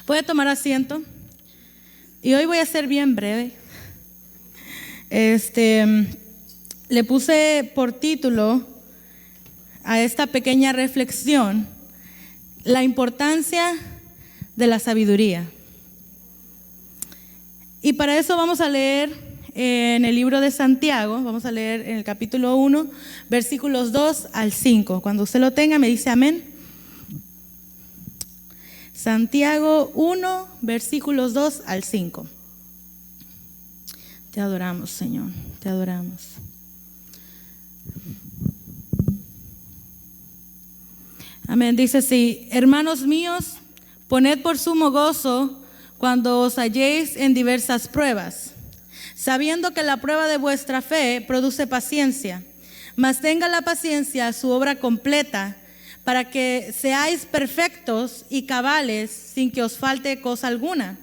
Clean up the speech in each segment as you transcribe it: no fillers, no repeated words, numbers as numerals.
Puede tomar asiento. Y hoy voy a ser bien breve. Le puse por título a esta pequeña reflexión la importancia de la sabiduría. Y para eso vamos a leer en el libro de Santiago, vamos a leer en el capítulo 1, versículos 2 al 5. Cuando usted lo tenga me dice amén. Santiago 1, versículos 2 al 5. Te adoramos, Señor, te adoramos. Amén, dice así: hermanos míos, poned por sumo gozo cuando os halléis en diversas pruebas, sabiendo que la prueba de vuestra fe produce paciencia, mas tenga la paciencia su obra completa, para que seáis perfectos y cabales sin que os falte cosa alguna.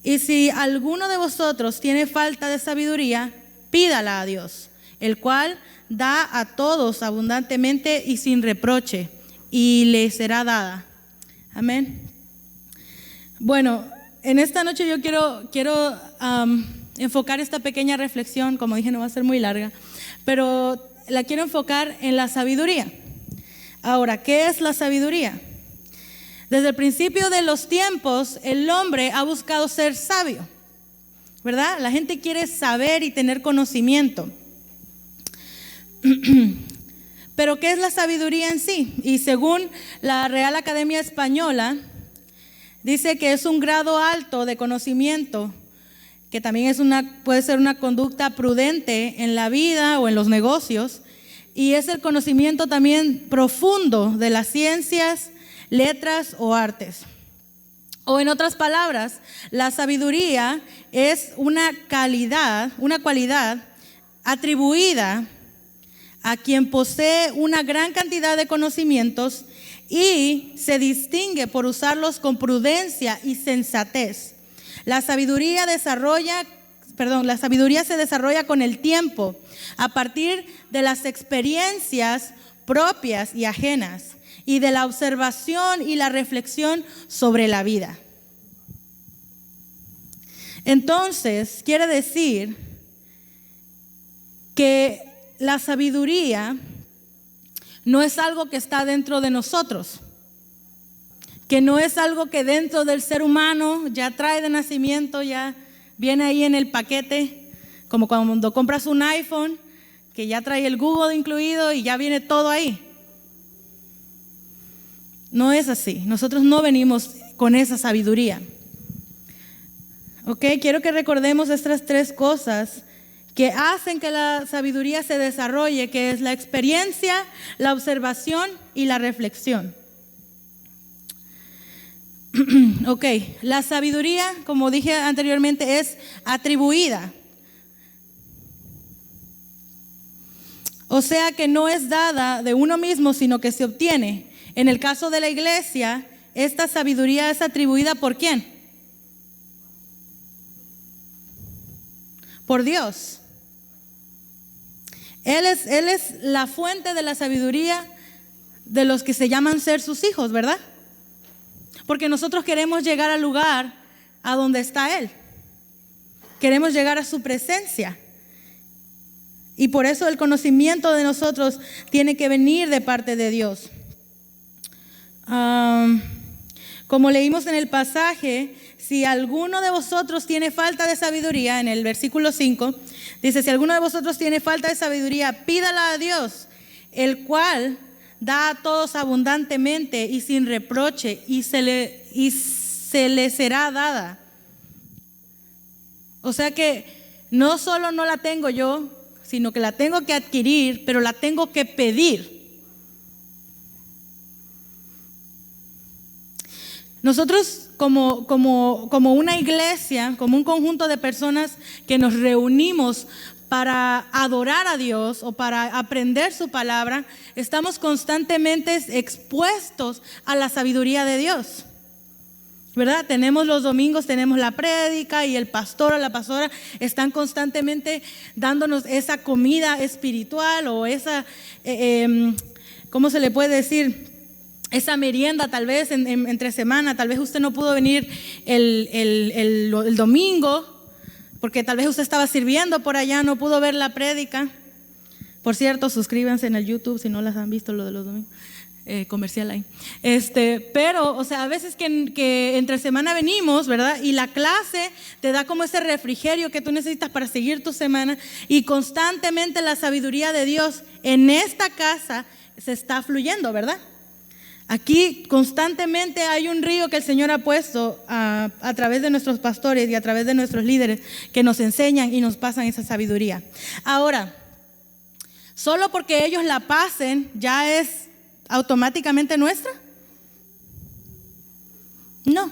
Y si alguno de vosotros tiene falta de sabiduría, pídala a Dios, el cual da a todos abundantemente y sin reproche, y le será dada. Amén. Bueno, en esta noche yo quiero enfocar esta pequeña reflexión. Como dije, no va a ser muy larga, pero la quiero enfocar en la sabiduría. Ahora, ¿qué es la sabiduría? Desde el principio de los tiempos, el hombre ha buscado ser sabio, ¿verdad? La gente quiere saber y tener conocimiento. Pero ¿qué es la sabiduría en sí? Y según la Real Academia Española, dice que es un grado alto de conocimiento, que también puede ser una conducta prudente en la vida o en los negocios, y es el conocimiento también profundo de las ciencias, letras o artes. O en otras palabras, la sabiduría es una cualidad atribuida a quien posee una gran cantidad de conocimientos y se distingue por usarlos con prudencia y sensatez. La sabiduría se desarrolla con el tiempo, a partir de las experiencias propias y ajenas, y de la observación y la reflexión sobre la vida. Entonces, quiere decir que la sabiduría no es algo que está dentro de nosotros, que no es algo que dentro del ser humano ya trae de nacimiento, ya viene ahí en el paquete, como cuando compras un iPhone, que ya trae el Google incluido y ya viene todo ahí. No es así. Nosotros no venimos con esa sabiduría. Ok, quiero que recordemos estas tres cosas que hacen que la sabiduría se desarrolle, que es la experiencia, la observación y la reflexión. Ok, la sabiduría, como dije anteriormente, es atribuida. O sea que no es dada de uno mismo, sino que se obtiene. En el caso de la iglesia, esta sabiduría es atribuida ¿por quién? Por Dios. Él es la fuente de la sabiduría de los que se llaman ser sus hijos, ¿verdad? Porque nosotros queremos llegar al lugar a donde está Él. Queremos llegar a su presencia. Y por eso el conocimiento de nosotros tiene que venir de parte de Dios. Como leímos en el pasaje, si alguno de vosotros tiene falta de sabiduría, en el versículo 5, dice: si alguno de vosotros tiene falta de sabiduría, pídala a Dios, el cual da a todos abundantemente y sin reproche, y se le será dada. O sea que no solo no la tengo yo, sino que la tengo que adquirir, pero la tengo que pedir. Nosotros como una iglesia, como un conjunto de personas que nos reunimos para adorar a Dios o para aprender su palabra, estamos constantemente expuestos a la sabiduría de Dios, ¿verdad? Tenemos los domingos, tenemos la prédica y el pastor o la pastora están constantemente dándonos esa comida espiritual o esa, ¿cómo se le puede decir? esa merienda tal vez entre semana, tal vez usted no pudo venir el domingo, porque tal vez usted estaba sirviendo por allá, no pudo ver la prédica. Por cierto, suscríbanse en el YouTube si no las han visto, lo de los domingos. Comercial ahí. Pero, o sea, a veces que entre semana venimos, ¿verdad? Y la clase te da como ese refrigerio que tú necesitas para seguir tu semana, y constantemente la sabiduría de Dios en esta casa se está fluyendo, ¿verdad? Aquí constantemente hay un río que el Señor ha puesto a través de nuestros pastores y a través de nuestros líderes que nos enseñan y nos pasan esa sabiduría. Ahora, solo porque ellos la pasen, ¿ya es automáticamente nuestra? No,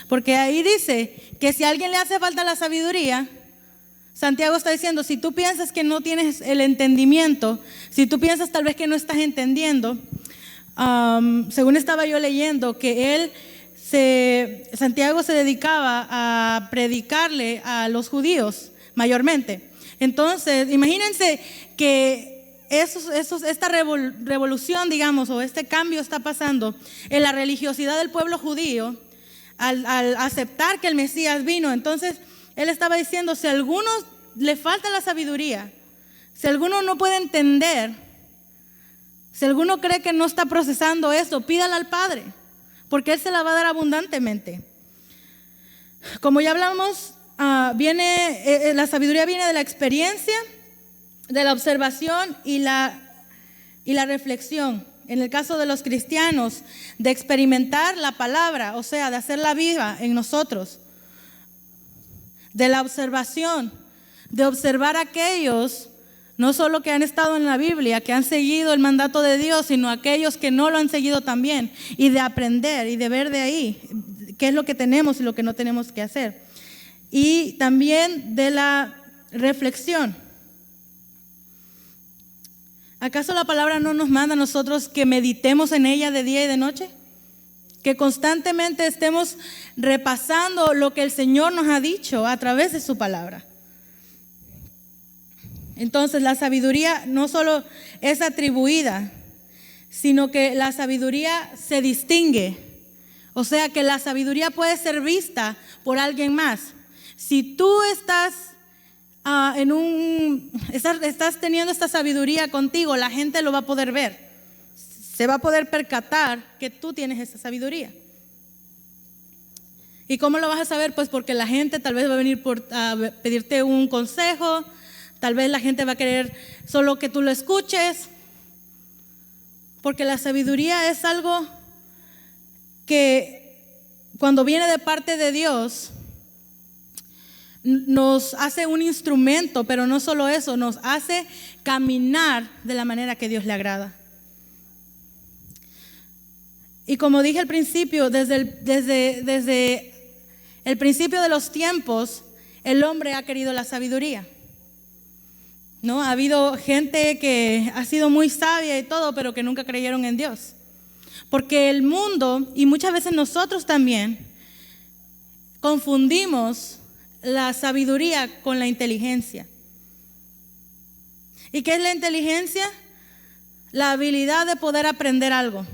porque ahí dice que si a alguien le hace falta la sabiduría, Santiago está diciendo, si tú piensas que no tienes el entendimiento, si tú piensas tal vez que no estás entendiendo, según estaba yo leyendo, que Santiago se dedicaba a predicarle a los judíos mayormente. Entonces, imagínense que esta revolución, digamos, o este cambio está pasando en la religiosidad del pueblo judío al aceptar que el Mesías vino. Entonces, él estaba diciendo, si a alguno le falta la sabiduría, si alguno no puede entender, si alguno cree que no está procesando eso, pídala al Padre, porque Él se la va a dar abundantemente. Como ya hablamos, la sabiduría viene de la experiencia, de la observación y la reflexión. En el caso de los cristianos, de experimentar la palabra, o sea, de hacerla viva en nosotros. De la observación, de observar a aquellos, no solo que han estado en la Biblia, que han seguido el mandato de Dios, sino aquellos que no lo han seguido también, y de aprender y de ver de ahí qué es lo que tenemos y lo que no tenemos que hacer. Y también de la reflexión. ¿Acaso la palabra no nos manda a nosotros que meditemos en ella de día y de noche? Que constantemente estemos repasando lo que el Señor nos ha dicho a través de su palabra. Entonces, la sabiduría no solo es atribuida, sino que la sabiduría se distingue. O sea, que la sabiduría puede ser vista por alguien más. Si tú estás teniendo esta sabiduría contigo, la gente lo va a poder ver. Se va a poder percatar que tú tienes esa sabiduría. ¿Y cómo lo vas a saber? Pues porque la gente tal vez va a venir a pedirte un consejo, tal vez la gente va a querer solo que tú lo escuches, porque la sabiduría es algo que cuando viene de parte de Dios nos hace un instrumento, pero no solo eso, nos hace caminar de la manera que Dios le agrada. Y como dije al principio, desde el principio de los tiempos, el hombre ha querido la sabiduría, ¿no? Ha habido gente que ha sido muy sabia y todo, pero que nunca creyeron en Dios. Porque el mundo, y muchas veces nosotros también, confundimos la sabiduría con la inteligencia. ¿Y qué es la inteligencia? La habilidad de poder aprender algo.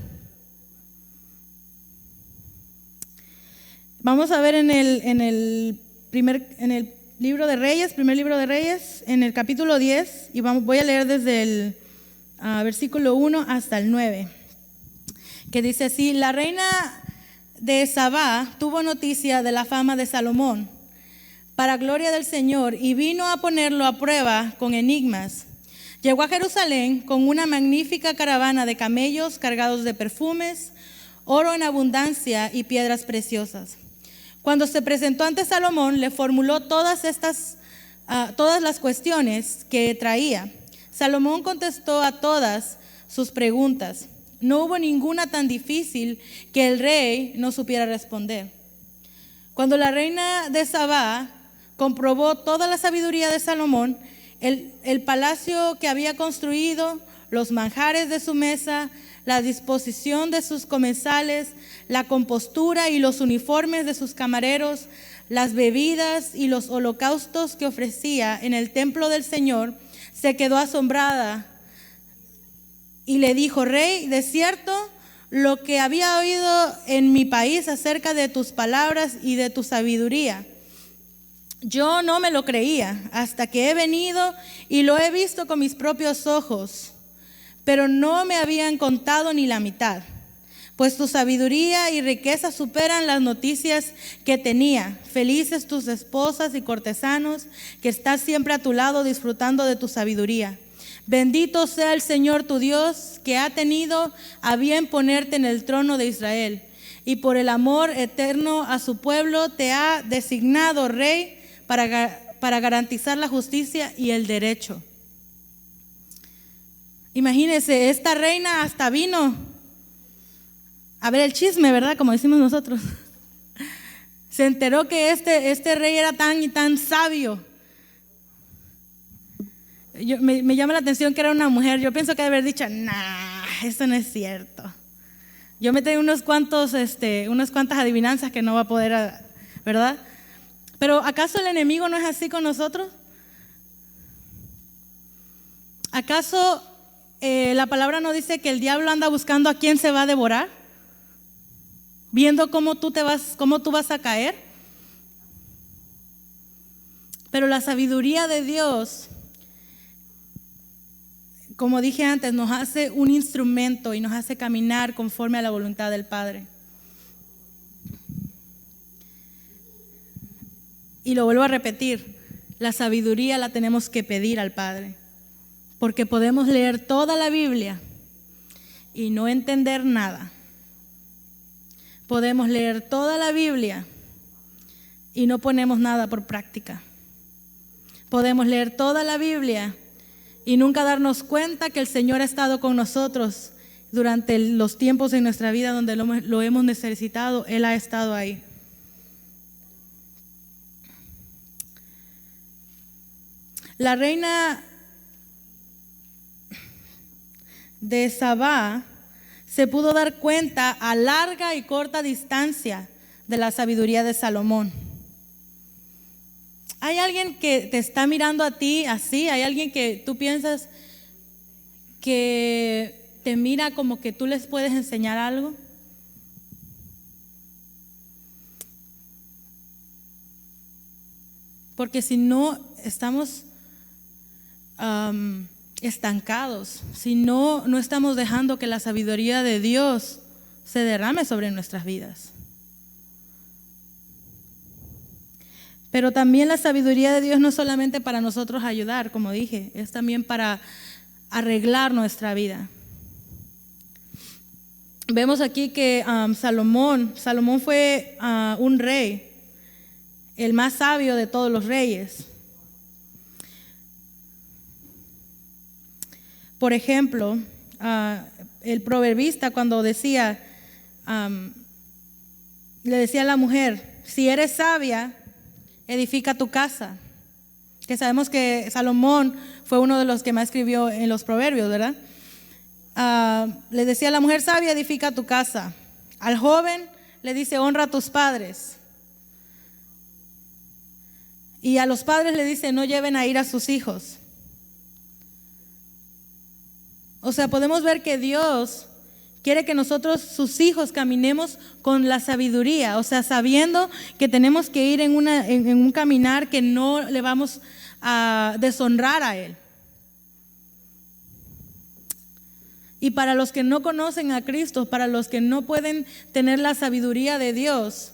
Vamos a ver en el libro de Reyes, primer libro de Reyes, en el capítulo 10, y voy a leer desde el versículo 1 hasta el 9, que dice así: la reina de Sabá tuvo noticia de la fama de Salomón, para gloria del Señor, y vino a ponerlo a prueba con enigmas. Llegó a Jerusalén con una magnífica caravana de camellos cargados de perfumes, oro en abundancia y piedras preciosas. Cuando se presentó ante Salomón, le formuló todas las cuestiones que traía. Salomón contestó a todas sus preguntas. No hubo ninguna tan difícil que el rey no supiera responder. Cuando la reina de Sabá comprobó toda la sabiduría de Salomón, el palacio que había construido, los manjares de su mesa, la disposición de sus comensales, la compostura y los uniformes de sus camareros, las bebidas y los holocaustos que ofrecía en el templo del Señor, se quedó asombrada y le dijo: Rey, de cierto, lo que había oído en mi país acerca de tus palabras y de tu sabiduría. Yo no me lo creía hasta que he venido y lo he visto con mis propios ojos, pero no me habían contado ni la mitad, pues tu sabiduría y riqueza superan las noticias que tenía. Felices tus esposas y cortesanos que estás siempre a tu lado disfrutando de tu sabiduría. Bendito sea el Señor tu Dios, que ha tenido a bien ponerte en el trono de Israel, y por el amor eterno a su pueblo te ha designado rey para garantizar la justicia y el derecho. Imagínense, esta reina hasta vino a ver el chisme, ¿verdad? Como decimos nosotros. Se enteró que este rey era tan y tan sabio. Me llama la atención que era una mujer. Yo pienso que debe haber dicho, nah, eso no es cierto. Yo me tengo unas cuantas adivinanzas que no va a poder, ¿verdad? Pero ¿acaso el enemigo no es así con nosotros? ¿Acaso la palabra no dice que el diablo anda buscando a quién se va a devorar? Viendo cómo tú vas a caer. Pero la sabiduría de Dios, como dije antes, nos hace un instrumento y nos hace caminar conforme a la voluntad del Padre. Y lo vuelvo a repetir, la sabiduría la tenemos que pedir al Padre, porque podemos leer toda la Biblia y no entender nada. Podemos leer toda la Biblia y no ponemos nada por práctica. Podemos leer toda la Biblia y nunca darnos cuenta que el Señor ha estado con nosotros durante los tiempos en nuestra vida donde lo hemos necesitado. Él ha estado ahí. La reina de Sabá se pudo dar cuenta a larga y corta distancia de la sabiduría de Salomón. ¿Hay alguien que te está mirando a ti así? ¿Hay alguien que tú piensas que te mira como que tú les puedes enseñar algo? Porque si no estamos estancados, si no estamos dejando que la sabiduría de Dios se derrame sobre nuestras vidas. Pero también la sabiduría de Dios no es solamente para nosotros ayudar, como dije, es también para arreglar nuestra vida. Vemos aquí que Salomón fue un rey, el más sabio de todos los reyes. Por ejemplo, el proverbista cuando decía, le decía a la mujer, si eres sabia, edifica tu casa. Que sabemos que Salomón fue uno de los que más escribió en los proverbios, ¿verdad? Le decía a la mujer sabia, edifica tu casa. Al joven le dice, honra a tus padres. Y a los padres le dice, no lleven a ir a sus hijos. O sea, podemos ver que Dios quiere que nosotros, sus hijos, caminemos con la sabiduría, o sea, sabiendo que tenemos que ir en un caminar que no le vamos a deshonrar a Él. Y para los que no conocen a Cristo, para los que no pueden tener la sabiduría de Dios,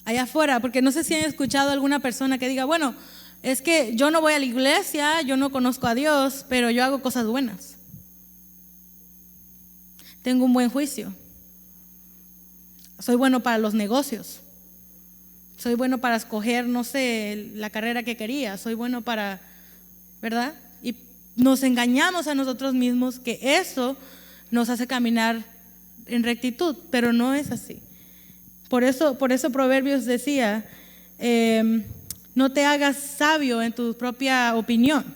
allá afuera, porque no sé si han escuchado a alguna persona que diga, bueno, es que yo no voy a la iglesia, yo no conozco a Dios, pero yo hago cosas buenas. Tengo un buen juicio. Soy bueno para los negocios. Soy bueno para escoger, no sé, la carrera que quería. Soy bueno para, ¿verdad? Y nos engañamos a nosotros mismos que eso nos hace caminar en rectitud, pero no es así. Por eso Proverbios decía, no te hagas sabio en tu propia opinión.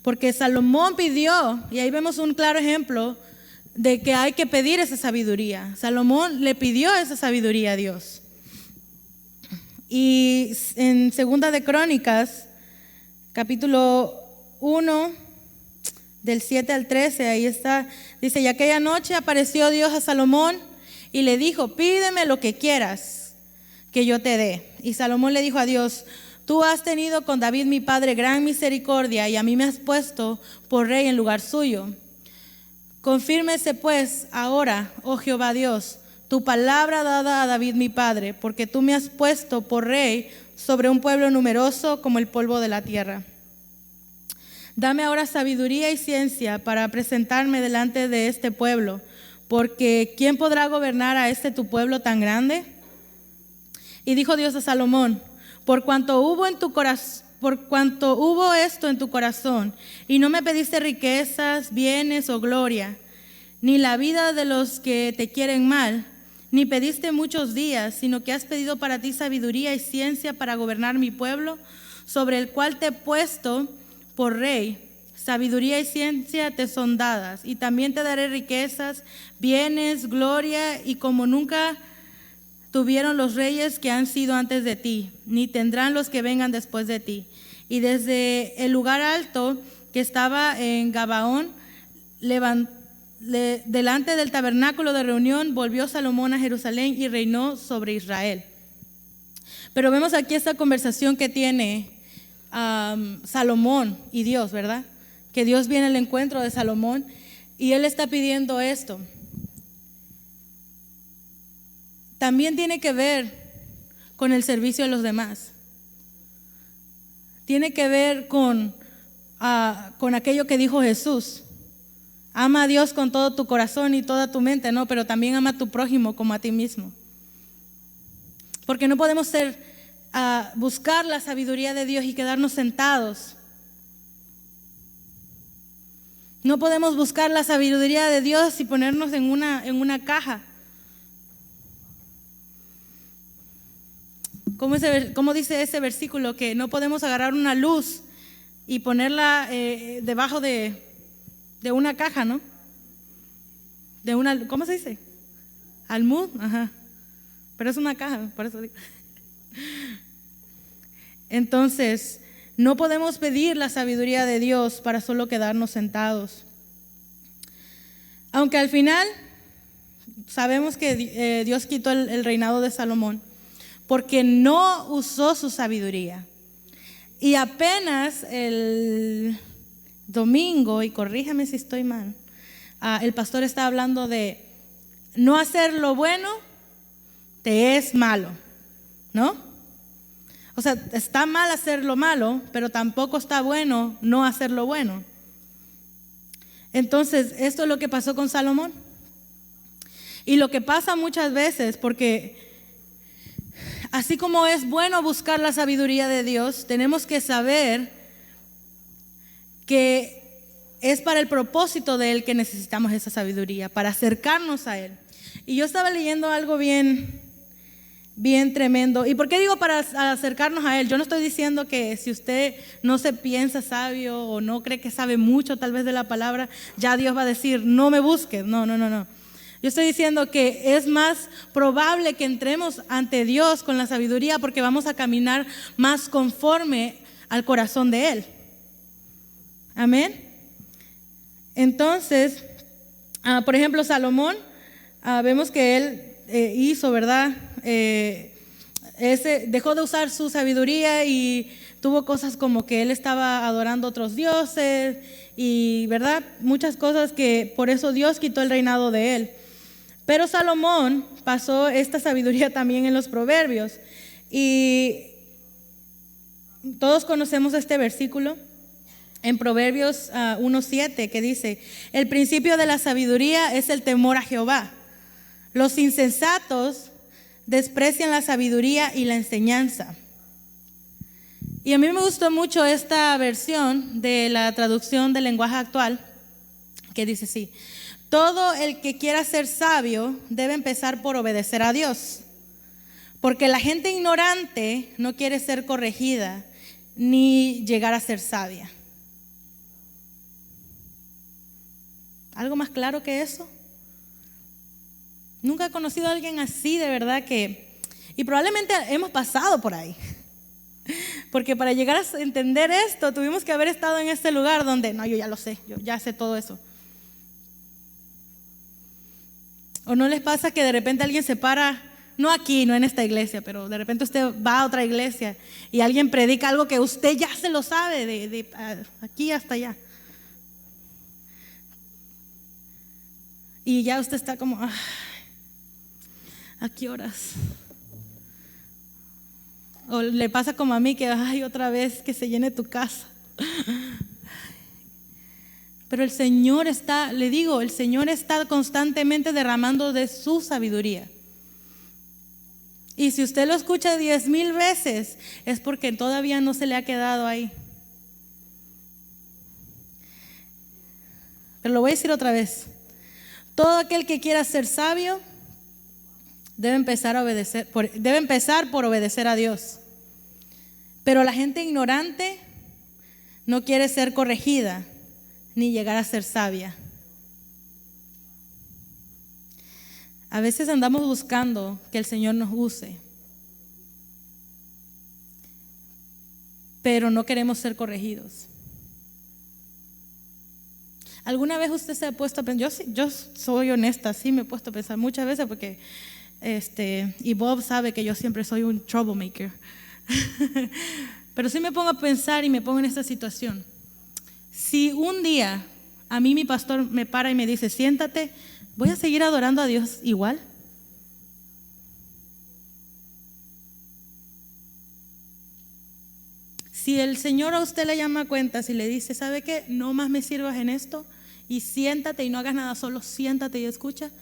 Porque Salomón pidió, y ahí vemos un claro ejemplo de que hay que pedir esa sabiduría. Salomón le pidió esa sabiduría a Dios. Y en Segunda de Crónicas, capítulo 1, del 7 al 13, ahí está. Dice, y aquella noche apareció Dios a Salomón y le dijo, pídeme lo que quieras que yo te dé. Y Salomón le dijo a Dios, tú has tenido con David mi padre gran misericordia y a mí me has puesto por rey en lugar suyo. Confírmese pues ahora, oh Jehová Dios, tu palabra dada a David mi padre, porque tú me has puesto por rey sobre un pueblo numeroso como el polvo de la tierra. Dame ahora sabiduría y ciencia para presentarme delante de este pueblo, porque ¿quién podrá gobernar a este tu pueblo tan grande? Y dijo Dios a Salomón, por cuanto hubo esto en tu corazón, y no me pediste riquezas, bienes o gloria, ni la vida de los que te quieren mal, ni pediste muchos días, sino que has pedido para ti sabiduría y ciencia para gobernar mi pueblo, sobre el cual te he puesto por rey. Sabiduría y ciencia te son dadas, y también te daré riquezas, bienes, gloria, y como nunca tuvieron los reyes que han sido antes de ti, ni tendrán los que vengan después de ti. Y desde el lugar alto que estaba en Gabaón, delante del tabernáculo de reunión, volvió Salomón a Jerusalén y reinó sobre Israel. Pero vemos aquí esta conversación que tiene Salomón y Dios, ¿verdad? Que Dios viene al encuentro de Salomón y él está pidiendo esto. También tiene que ver con el servicio a los demás. Tiene que ver con aquello que dijo Jesús. Ama a Dios con todo tu corazón y toda tu mente, no, pero también ama a tu prójimo como a ti mismo. Porque no podemos buscar la sabiduría de Dios y quedarnos sentados. No podemos buscar la sabiduría de Dios y ponernos en una caja. ¿Cómo dice ese versículo? Que no podemos agarrar una luz y ponerla debajo de una caja, ¿no? ¿Cómo se dice? Almud, ajá. Pero es una caja, por eso digo. Entonces, no podemos pedir la sabiduría de Dios para solo quedarnos sentados. Aunque al final sabemos que Dios quitó el reinado de Salomón porque no usó su sabiduría. Y apenas el domingo, y corríjame si estoy mal, el pastor está hablando de no hacer lo bueno te es malo, ¿no? O sea, está mal hacer lo malo, pero tampoco está bueno no hacer lo bueno. Entonces, esto es lo que pasó con Salomón. Y lo que pasa muchas veces, porque así como es bueno buscar la sabiduría de Dios, tenemos que saber que es para el propósito de Él que necesitamos esa sabiduría, para acercarnos a Él. Y yo estaba leyendo algo bien tremendo. ¿Y por qué digo para acercarnos a Él? Yo no estoy diciendo que si usted no se piensa sabio o no cree que sabe mucho tal vez de la palabra, ya Dios va a decir, no me busques. No. Yo estoy diciendo que es más probable que entremos ante Dios con la sabiduría porque vamos a caminar más conforme al corazón de Él. Amén. Entonces, por ejemplo, Salomón, vemos que él hizo, ¿verdad? Dejó de usar su sabiduría y tuvo cosas como que él estaba adorando otros dioses y, ¿verdad? Muchas cosas que por eso Dios quitó el reinado de él. Pero Salomón pasó esta sabiduría también en los proverbios y todos conocemos este versículo en Proverbios 1:7 que dice, el principio de la sabiduría es el temor a Jehová. Los insensatos desprecian la sabiduría y la enseñanza. Y a mí me gustó mucho esta versión de la traducción del lenguaje actual, que dice así, todo el que quiera ser sabio debe empezar por obedecer a Dios, porque la gente ignorante no quiere ser corregida ni llegar a ser sabia. ¿Algo más claro que eso? Nunca he conocido a alguien así de verdad y probablemente hemos pasado por ahí. Porque para llegar a entender esto, tuvimos que haber estado en este lugar donde, no, yo ya lo sé, yo ya sé todo eso. ¿O no les pasa que de repente alguien se para, no aquí, no en esta iglesia, pero de repente usted va a otra iglesia y alguien predica algo que usted ya se lo sabe, de aquí hasta allá? Y ya usted está como, ¿a qué horas? O le pasa como a mí que, otra vez que se llene tu casa. Pero el Señor está, le digo, el Señor está constantemente derramando de su sabiduría. Y si usted lo escucha 10,000 veces, es porque todavía no se le ha quedado ahí. Pero lo voy a decir otra vez. Todo aquel que quiera ser sabio debe empezar por obedecer a Dios. Pero la gente ignorante no quiere ser corregida ni llegar a ser sabia. A veces andamos buscando que el Señor nos use, pero no queremos ser corregidos. ¿Alguna vez usted se ha puesto a pensar? Yo soy honesta, sí me he puesto a pensar muchas veces porque y Bob sabe que yo siempre soy un troublemaker. Pero sí me pongo a pensar y me pongo en esta situación. Si un día a mí mi pastor me para y me dice, siéntate, ¿voy a seguir adorando a Dios igual? Si el Señor a usted le llama a cuentas y le dice, ¿sabe qué? No más me sirvas en esto y siéntate y no hagas nada, solo siéntate y escucha,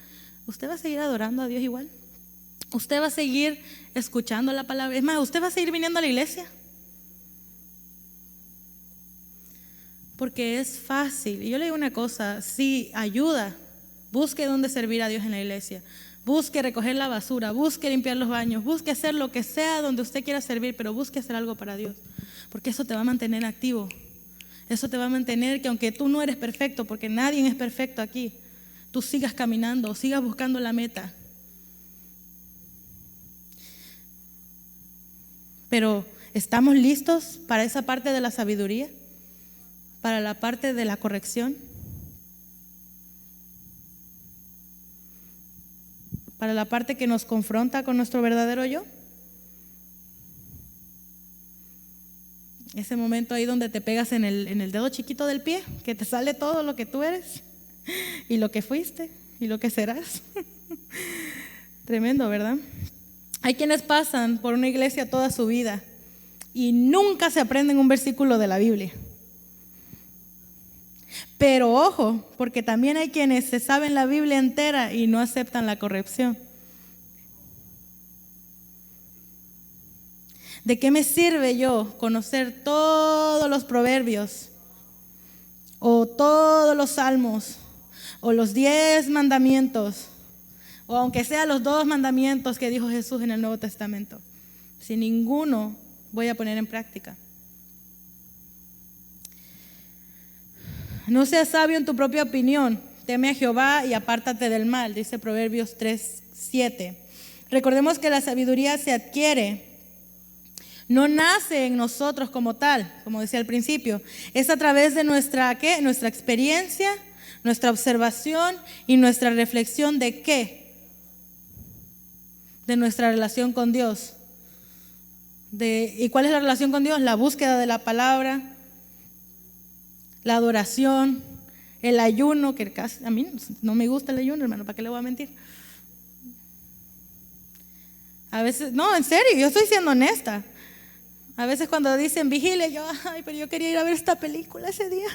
¿usted va a seguir adorando a Dios igual? ¿Usted va a seguir escuchando la palabra? Es más, ¿usted va a seguir viniendo a la iglesia? Porque es fácil. Y yo le digo una cosa, sí, ayuda. Busque dónde servir a Dios en la iglesia. Busque recoger la basura, busque limpiar los baños, busque hacer lo que sea donde usted quiera servir, pero busque hacer algo para Dios. Porque eso te va a mantener activo. Eso te va a mantener que aunque tú no eres perfecto, porque nadie es perfecto aquí, tú sigas caminando, sigas buscando la meta. Pero ¿estamos listos para esa parte de la sabiduría? ¿Para la parte de la corrección? ¿Para la parte que nos confronta con nuestro verdadero yo? Ese momento ahí donde te pegas en el dedo chiquito del pie, que te sale todo lo que tú eres y lo que fuiste y lo que serás. Tremendo, ¿verdad? Hay quienes pasan por una iglesia toda su vida y nunca se aprenden un versículo de la Biblia. Pero ojo, porque también hay quienes se saben la Biblia entera y no aceptan la corrección. ¿De qué me sirve yo conocer todos los proverbios o todos los salmos o los 10 mandamientos o aunque sea los 2 mandamientos que dijo Jesús en el Nuevo Testamento, si ninguno voy a poner en práctica? No seas sabio en tu propia opinión, teme a Jehová y apártate del mal, dice Proverbios 3:7. Recordemos que la sabiduría se adquiere, no nace en nosotros como tal, como decía al principio, es a través de nuestra experiencia, nuestra observación y nuestra reflexión de ¿qué? De nuestra relación con Dios. ¿Y cuál es la relación con Dios? La búsqueda de la palabra, la adoración, el ayuno, que casi a mí no me gusta el ayuno, hermano, ¿para qué le voy a mentir? A veces, no, en serio, yo estoy siendo honesta. A veces cuando dicen vigilia, pero yo quería ir a ver esta película ese día.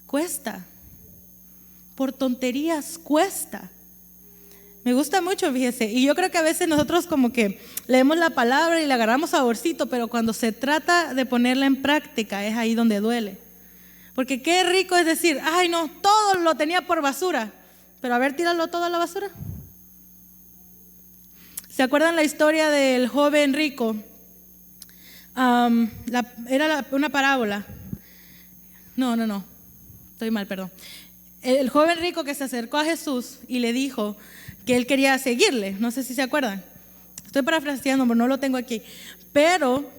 Cuesta. Por tonterías cuesta. Me gusta mucho, fíjese. Y yo creo que a veces nosotros como que leemos la palabra y le agarramos saborcito, pero cuando se trata de ponerla en práctica es ahí donde duele. Porque qué rico es decir, no, todo lo tenía por basura. Pero a ver, tíralo todo a la basura. ¿Se acuerdan la historia del joven rico? Era una parábola. No, estoy mal, perdón. El joven rico que se acercó a Jesús y le dijo que él quería seguirle, no sé si se acuerdan. Estoy parafraseando, pero no lo tengo aquí. Pero,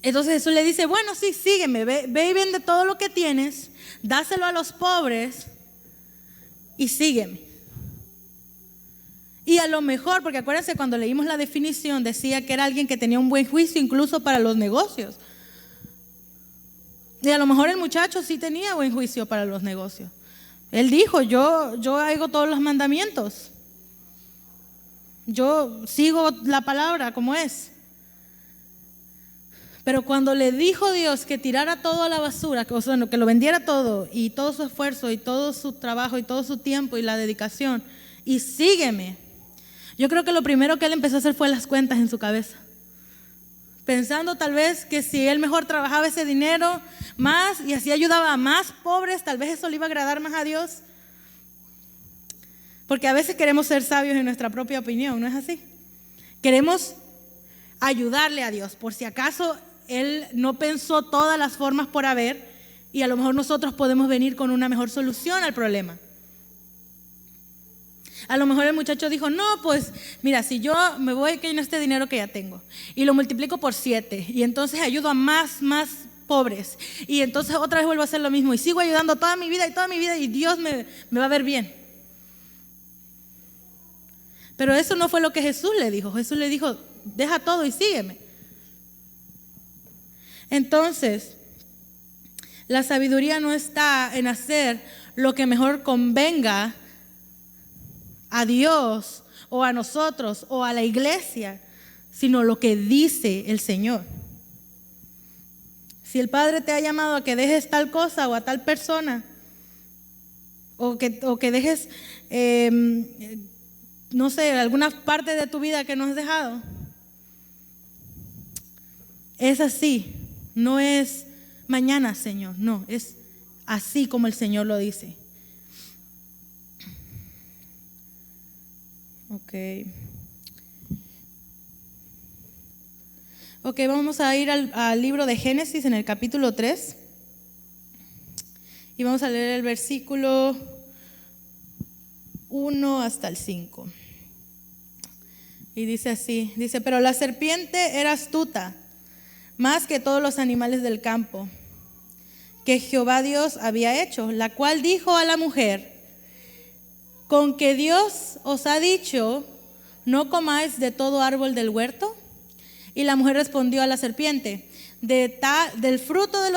entonces Jesús le dice, bueno, sí, sígueme, ve y vende todo lo que tienes, dáselo a los pobres y sígueme. Y a lo mejor, porque acuérdense cuando leímos la definición, decía que era alguien que tenía un buen juicio incluso para los negocios. Y a lo mejor el muchacho sí tenía buen juicio para los negocios. Él dijo, yo hago todos los mandamientos. Yo sigo la palabra como es. Pero cuando le dijo Dios que tirara todo a la basura, que lo vendiera todo, y todo su esfuerzo, y todo su trabajo, y todo su tiempo, y la dedicación, y sígueme, yo creo que lo primero que él empezó a hacer fue las cuentas en su cabeza. Pensando tal vez que si él mejor trabajaba ese dinero más y así ayudaba a más pobres, tal vez eso le iba a agradar más a Dios. Porque a veces queremos ser sabios en nuestra propia opinión, ¿no es así? Queremos ayudarle a Dios, por si acaso Él no pensó todas las formas por haber y a lo mejor nosotros podemos venir con una mejor solución al problema. A lo mejor el muchacho dijo, no, pues mira, si yo me voy con este dinero que ya tengo y lo multiplico por 7 y entonces ayudo a más pobres y entonces otra vez vuelvo a hacer lo mismo y sigo ayudando toda mi vida y Dios me va a ver bien. Pero eso no fue lo que Jesús le dijo. Jesús le dijo, deja todo y sígueme. Entonces, la sabiduría no está en hacer lo que mejor convenga a Dios o a nosotros o a la iglesia, sino lo que dice el Señor. Si el Padre te ha llamado a que dejes tal cosa o a tal persona, o que dejes, no sé, alguna parte de tu vida que no has dejado, es así, no es mañana, Señor, no, es así como el Señor lo dice. Ok, vamos a ir al libro de Génesis en el capítulo 3 y vamos a leer el versículo 1 hasta el 5. Y dice así, dice, pero la serpiente era astuta, más que todos los animales del campo, que Jehová Dios había hecho, la cual dijo a la mujer, ¿con que Dios os ha dicho, no comáis de todo árbol del huerto? Y la mujer respondió a la serpiente, del fruto de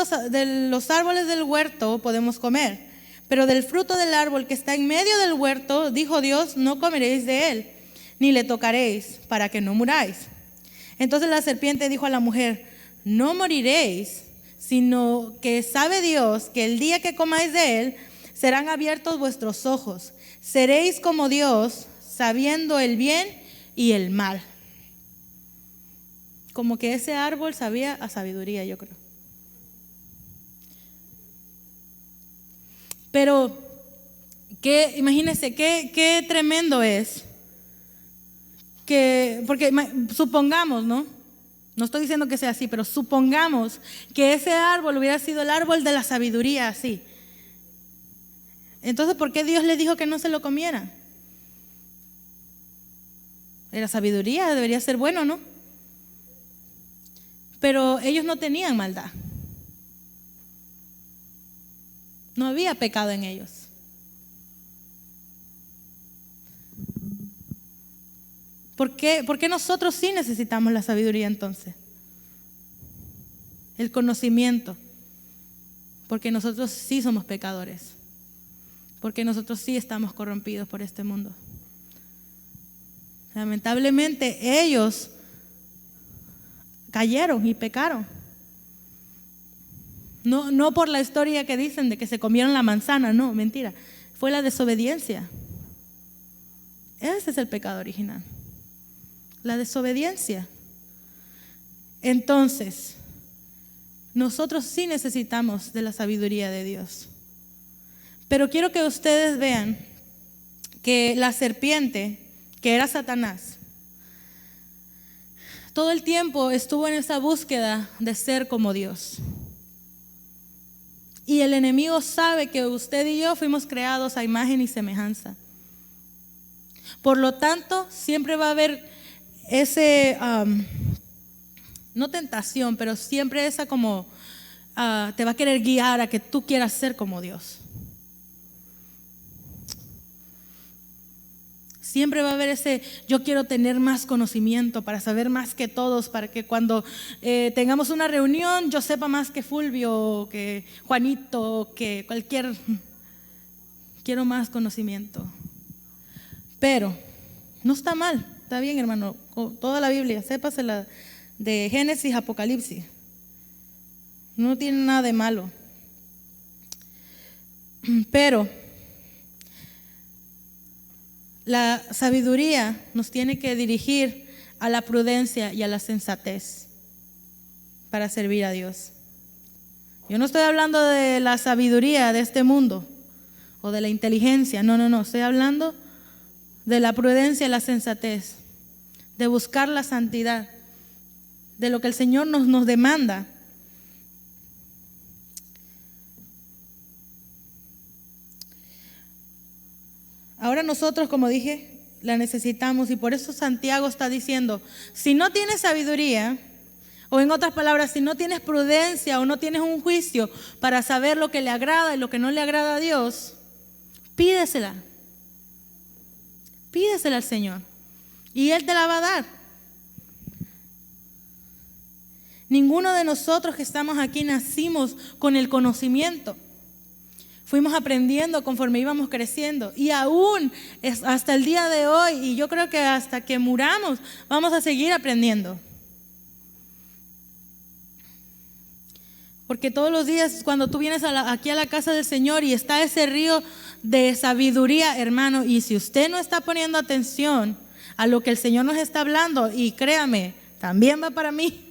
los árboles del huerto podemos comer, pero del fruto del árbol que está en medio del huerto, dijo Dios, no comeréis de él, ni le tocaréis, para que no muráis. Entonces la serpiente dijo a la mujer, no moriréis, sino que sabe Dios que el día que comáis de él, serán abiertos vuestros ojos, seréis como Dios, sabiendo el bien y el mal. Como que ese árbol sabía a sabiduría, yo creo. Pero, imagínense, qué tremendo es. Porque supongamos, ¿no? No estoy diciendo que sea así, pero supongamos que ese árbol hubiera sido el árbol de la sabiduría, así. Entonces, ¿por qué Dios le dijo que no se lo comiera? Era sabiduría, debería ser bueno, ¿no? Pero ellos no tenían maldad. No había pecado en ellos. ¿Por qué nosotros sí necesitamos la sabiduría entonces? El conocimiento. Porque nosotros sí somos pecadores. Porque nosotros sí estamos corrompidos por este mundo. Lamentablemente ellos cayeron y pecaron. No por la historia que dicen de que se comieron la manzana, no, mentira. Fue la desobediencia. Ese es el pecado original. La desobediencia. Entonces, nosotros sí necesitamos de la sabiduría de Dios. Pero quiero que ustedes vean que la serpiente, que era Satanás, todo el tiempo estuvo en esa búsqueda de ser como Dios. Y el enemigo sabe que usted y yo fuimos creados a imagen y semejanza. Por lo tanto, siempre va a haber no tentación, pero siempre esa como, te va a querer guiar a que tú quieras ser como Dios. Siempre va a haber ese, yo quiero tener más conocimiento para saber más que todos, para que cuando tengamos una reunión yo sepa más que Fulvio, que Juanito, que cualquier, quiero más conocimiento. Pero no está mal, está bien, hermano, toda la Biblia, sépasela de Génesis, Apocalipsis. No tiene nada de malo. Pero la sabiduría nos tiene que dirigir a la prudencia y a la sensatez para servir a Dios. Yo no estoy hablando de la sabiduría de este mundo o de la inteligencia, no, estoy hablando de la prudencia y la sensatez, de buscar la santidad, de lo que el Señor nos demanda. Ahora nosotros, como dije, la necesitamos, y por eso Santiago está diciendo, si no tienes sabiduría, o en otras palabras, si no tienes prudencia o no tienes un juicio para saber lo que le agrada y lo que no le agrada a Dios, pídesela al Señor y Él te la va a dar. Ninguno de nosotros que estamos aquí nacimos con el conocimiento. Fuimos aprendiendo conforme íbamos creciendo, y aún hasta el día de hoy, y yo creo que hasta que muramos vamos a seguir aprendiendo. Porque todos los días cuando tú vienes aquí a la casa del Señor y está ese río de sabiduría, hermano, y si usted no está poniendo atención a lo que el Señor nos está hablando, y créame, también va para mí.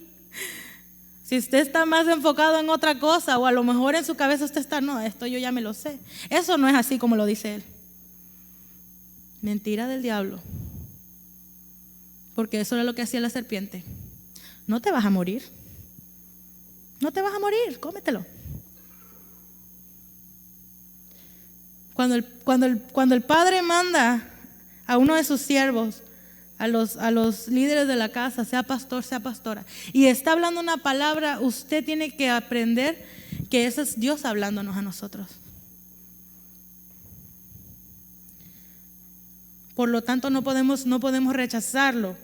Si usted está más enfocado en otra cosa, o a lo mejor en su cabeza usted está, no, esto yo ya me lo sé. Eso no es así como lo dice él. Mentira del diablo. Porque eso era lo que hacía la serpiente. No te vas a morir. No te vas a morir, cómetelo. Cuando el padre manda a uno de sus siervos, a los líderes de la casa, sea pastor, sea pastora, y está hablando una palabra, usted tiene que aprender que ese es Dios hablándonos a nosotros. Por lo tanto, no podemos rechazarlo.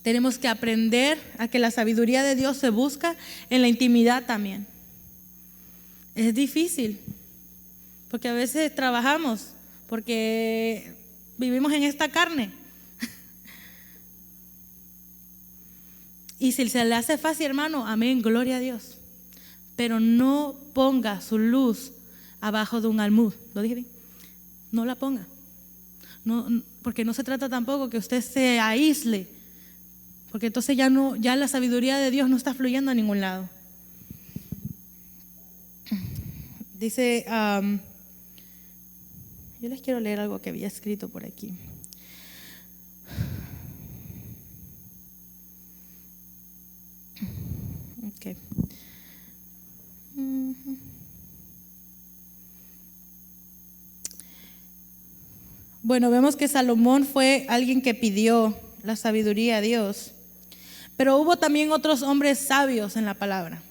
Tenemos que aprender a que la sabiduría de Dios se busca en la intimidad también. Es difícil, porque a veces trabajamos, porque vivimos en esta carne. Y si se le hace fácil, hermano, amén, gloria a Dios. Pero no ponga su luz abajo de un almud. ¿Lo dije bien? No la ponga. No, porque no se trata tampoco que usted se aísle, porque entonces ya la sabiduría de Dios no está fluyendo a ningún lado. Dice, yo les quiero leer algo que había escrito por aquí. Okay. Bueno, vemos que Salomón fue alguien que pidió la sabiduría a Dios, pero hubo también otros hombres sabios en la palabra.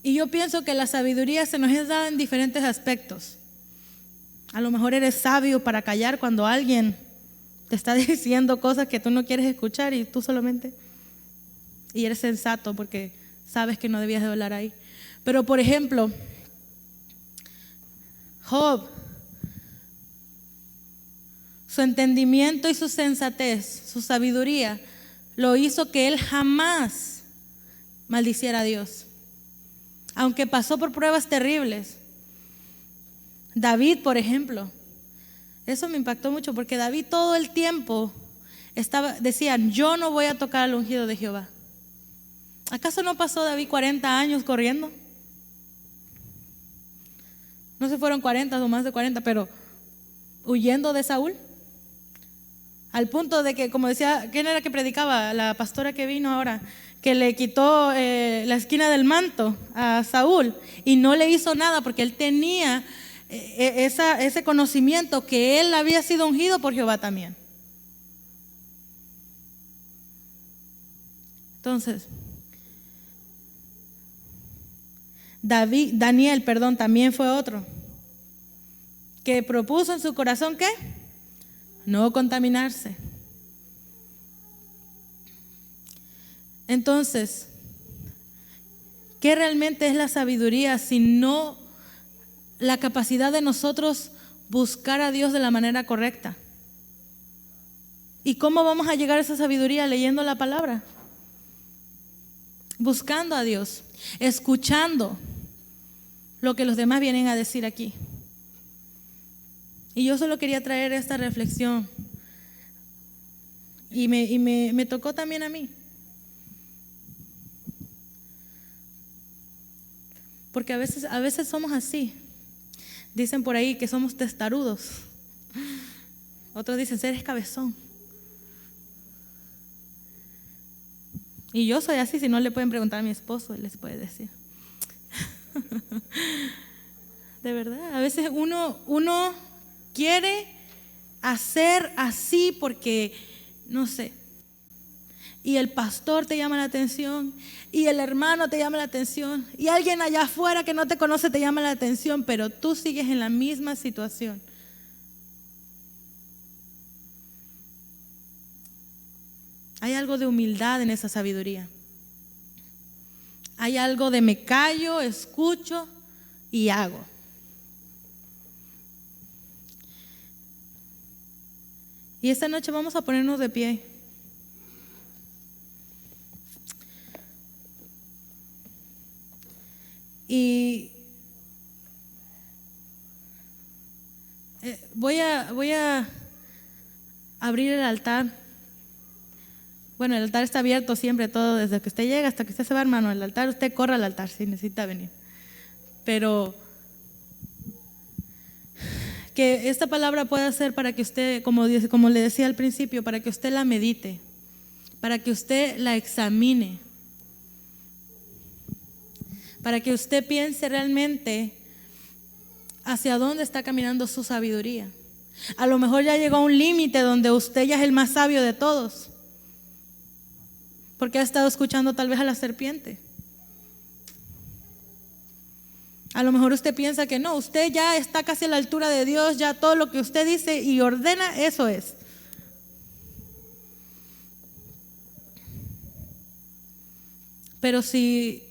Y yo pienso que la sabiduría se nos es dada en diferentes aspectos. A lo mejor eres sabio para callar cuando alguien te está diciendo cosas que tú no quieres escuchar, y tú solamente... Y eres sensato porque sabes que no debías de hablar ahí. Pero por ejemplo, Job, su entendimiento y su sensatez, su sabiduría, lo hizo que él jamás maldiciera a Dios, aunque pasó por pruebas terribles. David, por ejemplo, eso me impactó mucho, porque David todo el tiempo decía, yo no voy a tocar al ungido de Jehová. ¿Acaso no pasó David 40 años corriendo? No se fueron 40 o más de 40, pero huyendo de Saúl. Al punto de que, como decía, ¿quién era que predicaba? La pastora que vino ahora, que le quitó la esquina del manto a Saúl y no le hizo nada, porque él tenía ese conocimiento que él había sido ungido por Jehová también. Entonces, Daniel, también fue otro que propuso en su corazón ¿qué? No contaminarse. Entonces, ¿qué realmente es la sabiduría si no la capacidad de nosotros buscar a Dios de la manera correcta? ¿Y cómo vamos a llegar a esa sabiduría? Leyendo la palabra, buscando a Dios, escuchando lo que los demás vienen a decir aquí. Y yo solo quería traer esta reflexión. Y me tocó también a mí. Porque a veces somos así. Dicen por ahí que somos testarudos. Otros dicen, eres cabezón. Y yo soy así, si no le pueden preguntar a mi esposo, él les puede decir. De verdad, a veces uno quiere hacer así porque, no sé, y el pastor te llama la atención, y el hermano te llama la atención, y alguien allá afuera que no te conoce te llama la atención, pero tú sigues en la misma situación. Hay algo de humildad en esa sabiduría. Hay algo de me callo, escucho y hago. Y esta noche vamos a ponernos de pie. Y voy a abrir el altar. Bueno, el altar está abierto siempre, todo, desde que usted llega hasta que usted se va, hermano. El altar, usted corre al altar si necesita venir. Pero que esta palabra pueda ser para que usted, como le decía al principio, para que usted la medite, para que usted la examine, para que usted piense realmente hacia dónde está caminando su sabiduría. A lo mejor ya llegó a un límite donde usted ya es el más sabio de todos, porque ha estado escuchando tal vez a la serpiente. A lo mejor usted piensa que no, usted ya está casi a la altura de Dios, ya todo lo que usted dice y ordena, eso es. Pero si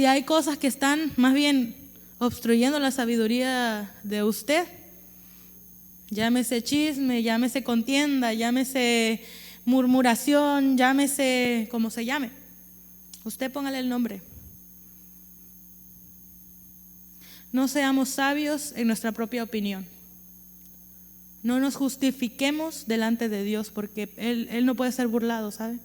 hay cosas que están más bien obstruyendo la sabiduría de usted, llámese chisme, llámese contienda, llámese murmuración, llámese como se llame, usted póngale el nombre. No seamos sabios en nuestra propia opinión. No nos justifiquemos delante de Dios, porque Él no puede ser burlado, ¿sabe?